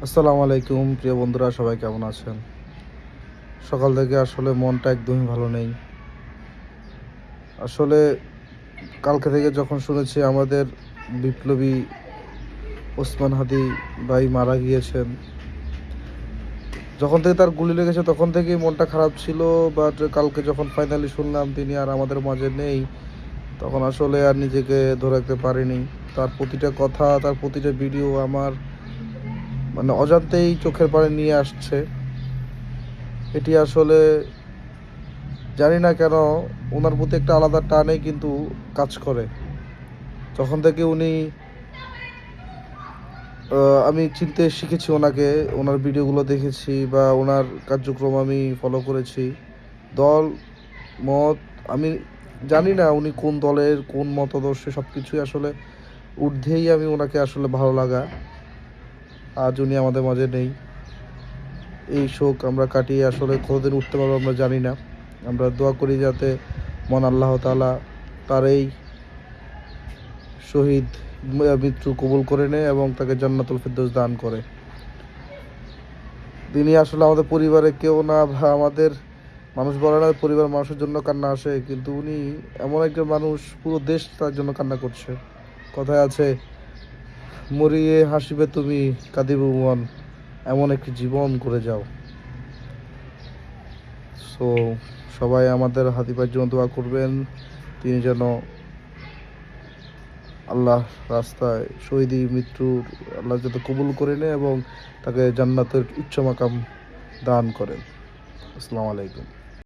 আসসালামু আলাইকুম প্রিয় বন্ধুরা, সবাই কেমন আছেন? সকাল থেকে আসলে মনটা একদমই ভালো নেই। আসলে কালকে থেকে যখন শুনেছি আমাদের বিপ্লবী ওসমান হাদি ভাই মারা গিয়েছেন, যখন থেকে তার গুলি লেগেছে তখন থেকেই মনটা খারাপ ছিল। বাট কালকে যখন ফাইনালি শুনলাম তিনি আর আমাদের মাঝে নেই, তখন আসলে আর নিজেকে ধরে রাখতে পারিনি। তার প্রতিটা কথা, তার প্রতিটা ভিডিও আমার অজান্তেই চোখের পানি নিয়ে আসছে। এটি আসলে জানি না কেন ওনার প্রতি একটা আলাদা টানে কিন্তু কাজ করে। যখন থেকে আমি চিনতে শিখেছি ওনাকে, ওনার ভিডিওগুলো দেখেছি বা ওনার কার্যক্রম আমি ফলো করেছি। দল মত আমি জানি না উনি কোন দলের কোন মতাদর্শে, সব কিছুই আসলে ঊর্ধ্বেই আমি ওনাকে আসলে ভালো লাগা। আজ উনি আমাদের মাঝে নেই। এই শোক আমরা কাটিয়ে আসলে কতদিন উঠতে পারবো আমরা জানি না। আমরা দোয়া করি যাতে মহান আল্লাহ তাআলা তার এই শহীদ মৃত্যু কবুল করে নেয় এবং তাকে জান্নাতুল ফেরদৌস দান করে। তিনি আসলে আমাদের পরিবারে কেউ না, বা আমাদের মানুষ বলে না পরিবার মানুষের জন্য কান্না আসে, কিন্তু উনি এমন একজন মানুষ, পুরো দেশ তার জন্য কান্না করছে। কথায় আছে, মরিয়ে হাসিবে তুমি, কাঁদিবে মন, এমন একটি জীবন করে যাও। সো সবাই আমাদের হাদি ভাইয়ের জন্য দোয়া করবেন, তিনি যেন আল্লাহ রাস্তায় শহীদি মৃত্যুর আল্লাহ যাতে কবুল করে নেয় এবং তাকে জান্নাতের উচ্চ মাকাম দান করেন। আসসালামু আলাইকুম।